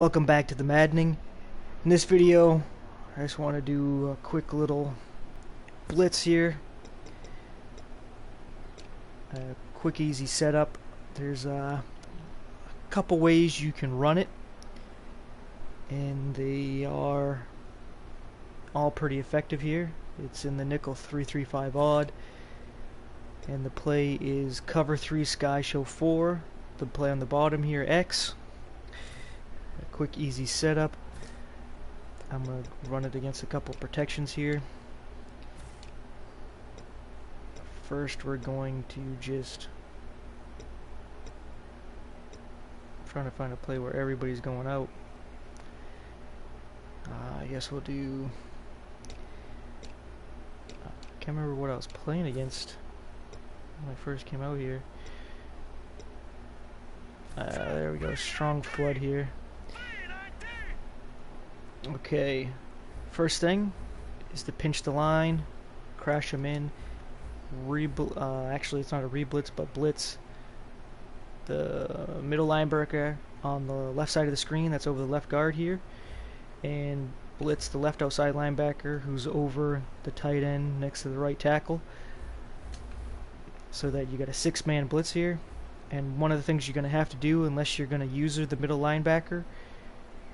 Welcome back to the Maddening. In this video, I just want to do a quick little blitz here. A quick easy setup. There's a couple ways you can run it, and they are all pretty effective here. It's in the Nickle 335 odd, and the play is cover 3 sky show 4. The play on the bottom here, X. A quick easy setup. I'm going to run it against a couple protections here. First we're going to just trying to find a play where everybody's going out. I guess we'll do can't remember what I was playing against when I first came out here. There we go, strong flood here. Okay, first thing is to pinch the line, crash them in, actually it's not a re-blitz but blitz the middle linebacker on the left side of the screen that's over the left guard here, and blitz the left outside linebacker who's over the tight end next to the right tackle, so that you got a 6-man blitz here. And one of the things you're going to have to do, unless you're going to user the middle linebacker,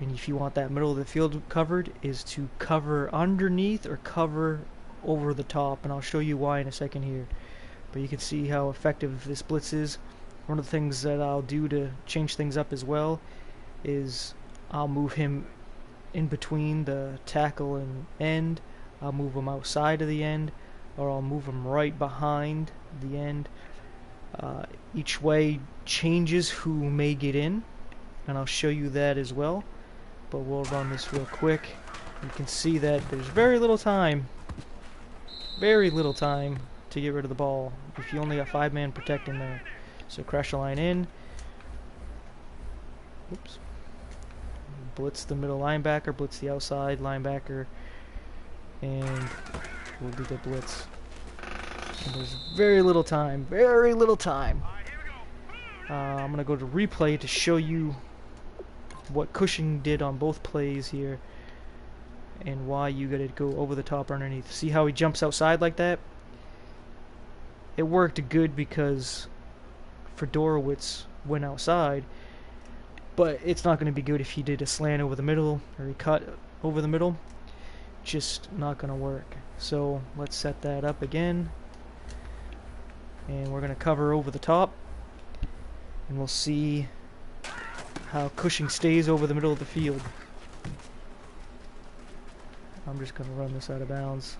and if you want that middle of the field covered, is to cover underneath or cover over the top, and I'll show you why in a second here. But you can see how effective this blitz is. One of the things that I'll do to change things up as well is I'll move him in between the tackle and end. I'll move him outside of the end, or I'll move him right behind the end. Each way changes who may get in, and I'll show you that as well. But we'll run this real quick. You can see that there's very little time to get rid of the ball if you only got 5-man protecting there. So crash the line in. Oops. Blitz the middle linebacker, blitz the outside linebacker, and we'll do the blitz. And there's very little time. I'm going to go to replay to show you what Cushing did on both plays here and why you got to go over the top or underneath. See how he jumps outside like that? It worked good because Fedorowicz went outside, but it's not going to be good if he did a slant over the middle or he cut over the middle. Just not going to work. So let's set that up again, and we're going to cover over the top, and we'll see how Cushing stays over the middle of the field. I'm just going to run this out of bounds.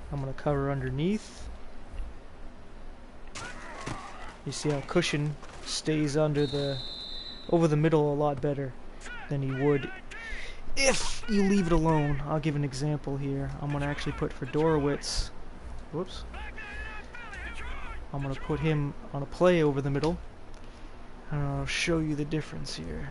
I'm going to cover underneath. You see how Cushing stays over the middle a lot better than he would if you leave it alone. I'll give an example here. I'm going to actually put Fedorowicz. Whoops. I'm going to put him on a play over the middle, and I'll show you the difference here.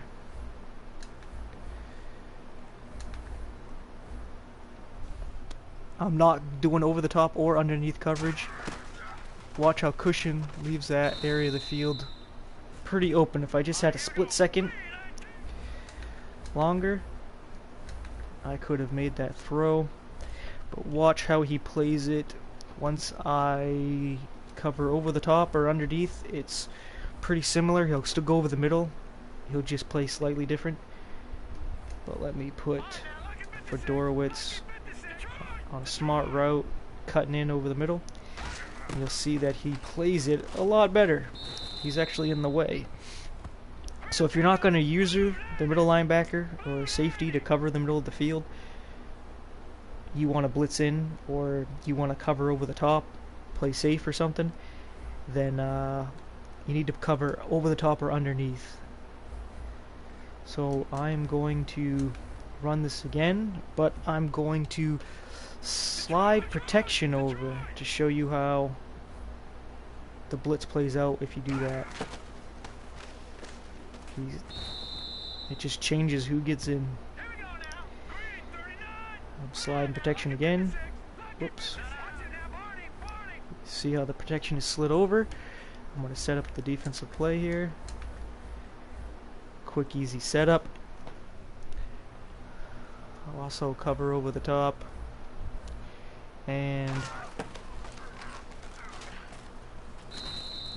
I'm not doing over the top or underneath coverage. Watch how Cushing leaves that area of the field pretty open. If I just had a split second longer, I could have made that throw. But watch how he plays it. Once I cover over the top or underneath, it's pretty similar. He'll still go over the middle. He'll just play slightly different. But let me put Fedorowicz on a smart route, cutting in over the middle. And you'll see that he plays it a lot better. He's actually in the way. So if you're not going to use the middle linebacker or safety to cover the middle of the field, you want to blitz in, or you want to cover over the top, play safe or something, then you need to cover over the top or underneath. So I'm going to run this again, but I'm going to slide protection over to show you how the blitz plays out if you do that. It just changes who gets in. I'm sliding protection again. Whoops. See how the protection is slid over? I'm going to set up the defensive play here. Quick, easy setup. I'll also cover over the top. And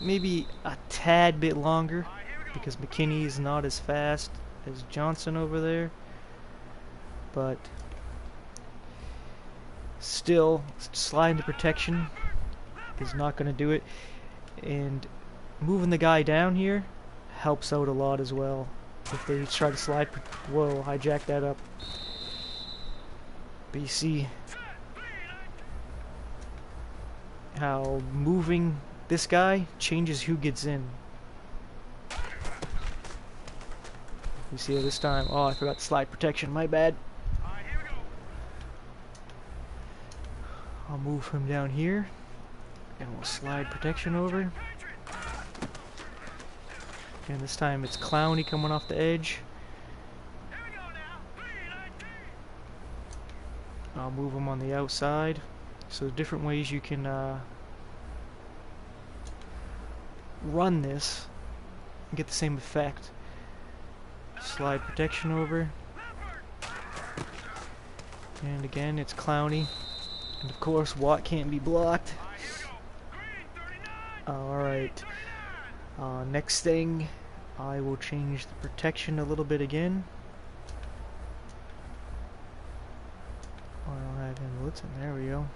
maybe a tad bit longer because McKinney is not as fast as Johnson over there. But still, sliding the protection is not going to do it. And moving the guy down here helps out a lot as well. If they try to slide, whoa, hijack that up. But you see how moving this guy changes who gets in. You see it this time. Oh, I forgot slide protection, my bad. I'll move him down here and we'll slide protection over. And this time it's Clowney coming off the edge. I'll move him on the outside. So different ways you can run this and get the same effect. Slide protection over. And again, it's Clowney. And of course, Watt can't be blocked. Alright. Next thing, I will change the protection a little bit again. I don't have him blitzing. There we go.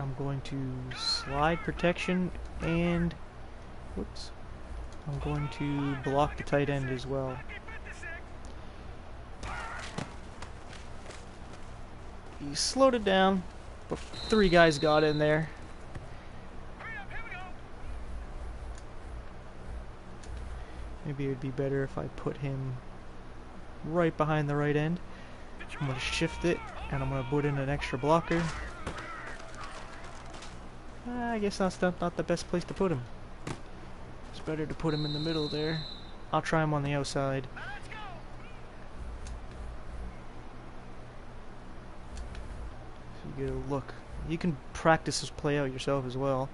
I'm going to slide protection and whoops. I'm going to block the tight end as well. He slowed it down, but 3 guys got in there. Maybe it would be better if I put him right behind the right end. I'm going to shift it, and I'm going to put in an extra blocker. I guess that's not the best place to put him. It's better to put him in the middle there. I'll try him on the outside. So you get a look. You can practice this play out yourself as well.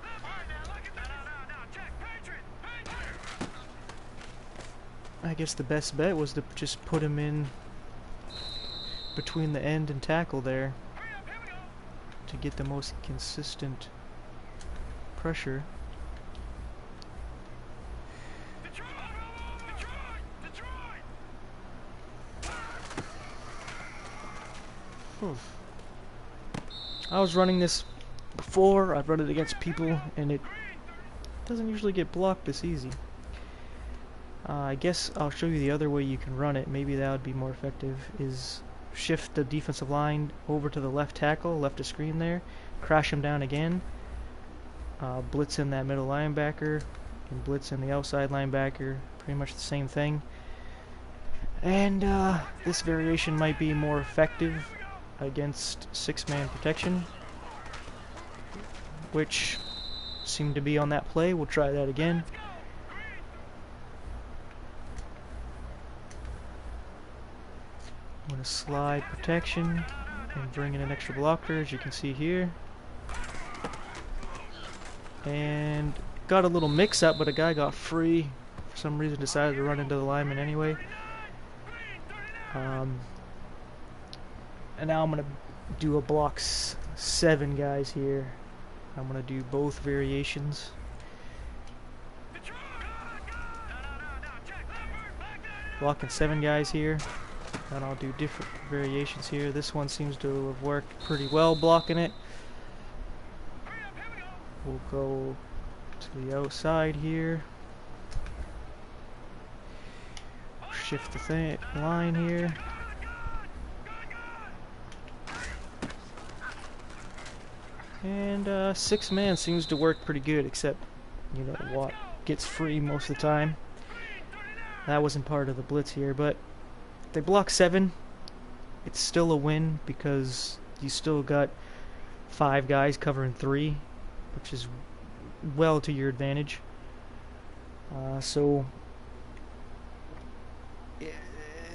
I guess the best bet was to just put him in between the end and tackle there to get the most consistent pressure. I was running this before. I've run it against people and it doesn't usually get blocked this easy. I guess I'll show you the other way you can run it. Maybe that would be more effective. Is shift the defensive line over to the left tackle, left of screen there, crash him down again, blitz in that middle linebacker, and blitz in the outside linebacker. Pretty much the same thing. And this variation might be more effective against 6-man protection, which seemed to be on that play. We'll try that again. I'm going to slide protection and bring in an extra blocker, as you can see here. And got a little mix-up, but a guy got free. For some reason decided to run into the lineman anyway. And now I'm going to do a block 7 guys here. I'm going to do both variations. Blocking 7 guys here. And I'll do different variations here. This one seems to have worked pretty well blocking it. We'll go to the outside here. Shift the line here. And 6-man seems to work pretty good, except, you know, Watt gets free most of the time. That wasn't part of the blitz here, but they block 7. It's still a win because you still got 5 guys covering 3, which is well to your advantage. So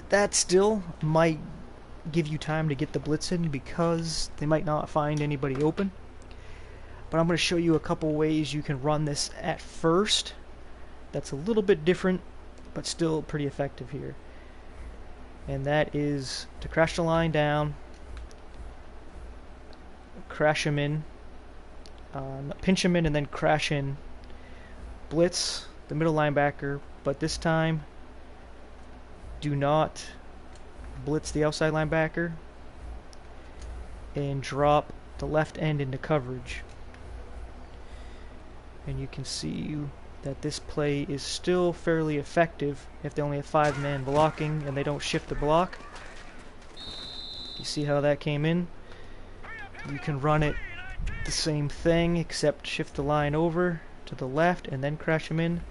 that still might give you time to get the blitz in because they might not find anybody open. but I'm going to show you a couple ways you can run this at first. That's a little bit different, but still pretty effective here. And that is to crash the line down, crash him in, pinch him in, and then crash in, blitz the middle linebacker, but this time do not blitz the outside linebacker, and drop the left end into coverage. And you can see that this play is still fairly effective if they only have 5-man blocking and they don't shift the block. You see how that came in? You can run it the same thing, except shift the line over to the left and then crash him in.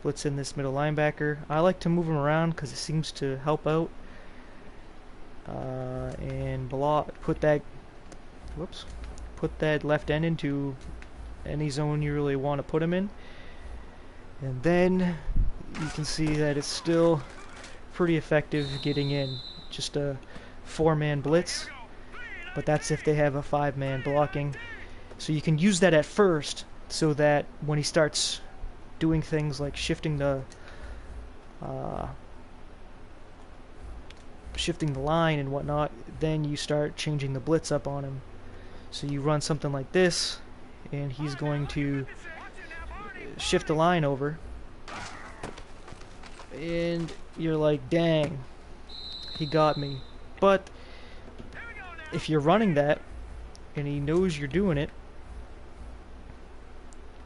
Blitz in this middle linebacker. I like to move him around because it seems to help out. And block, put that left end into any zone you really want to put him in. And then you can see that it's still pretty effective getting in. Just a 4-man blitz, but that's if they have a 5-man blocking. So you can use that at first, so that when he starts doing things like shifting the line and whatnot, then you start changing the blitz up on him. So you run something like this, and he's going to shift the line over, and you're like, dang, he got me. But if you're running that and he knows you're doing it,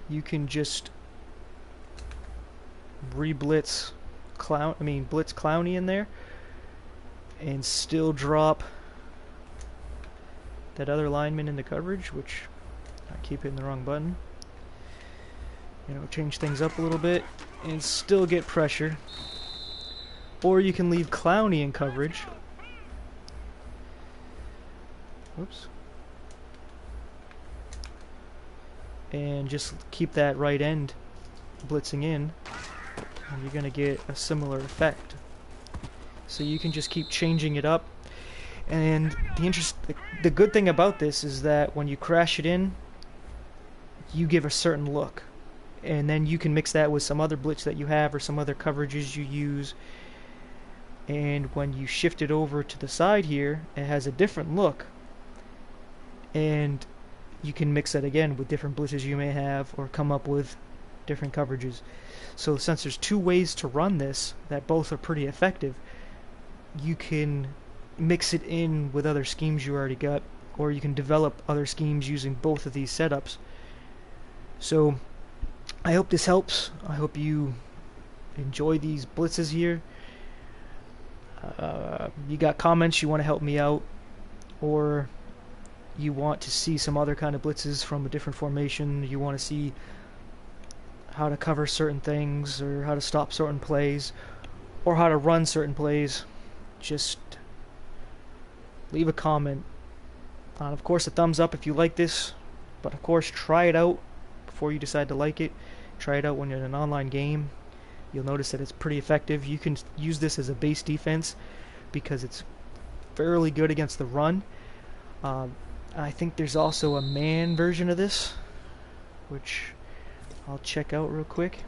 you can just blitz Clowney in there and still drop that other lineman into coverage, which I keep hitting the wrong button. You know, change things up a little bit and still get pressure. Or you can leave Clowney in coverage. Oops. And just keep that right end blitzing in, and you're gonna get a similar effect. So you can just keep changing it up. And the good thing about this is that when you crash it in, you give a certain look, and then you can mix that with some other blitz that you have or some other coverages you use, and when you shift it over to the side here, it has a different look, and you can mix that again with different blitzes you may have or come up with different coverages. So since there's 2 ways to run this that both are pretty effective, you can mix it in with other schemes you already got, or you can develop other schemes using both of these setups. So I hope this helps. I hope you enjoy these blitzes here. You got comments you want to help me out, or you want to see some other kind of blitzes from a different formation, you want to see how to cover certain things, or how to stop certain plays, or how to run certain plays, just leave a comment. Of course, a thumbs up if you like this, but of course try it out before you decide to like it. Try it out when you're in an online game. You'll notice that it's pretty effective. You can use this as a base defense because it's fairly good against the run. I think there's also a man version of this, which I'll check out real quick.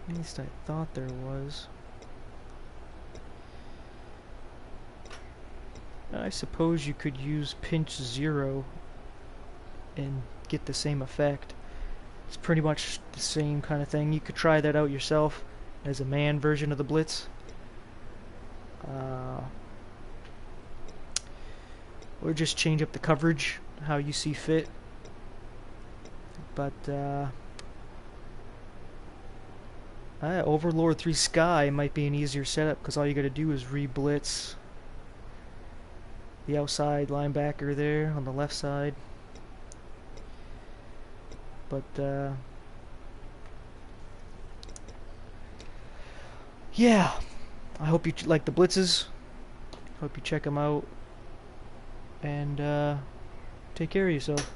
At least I thought there was. I suppose you could use pinch 0 and get the same effect. It's pretty much the same kind of thing. You could try that out yourself as a man version of the blitz. Or just change up the coverage how you see fit. But Overlord 3 Sky might be an easier setup because all you gotta do is re-blitz the outside linebacker there on the left side. But yeah, I hope you like the blitzes. Hope you check them out, and take care of yourself.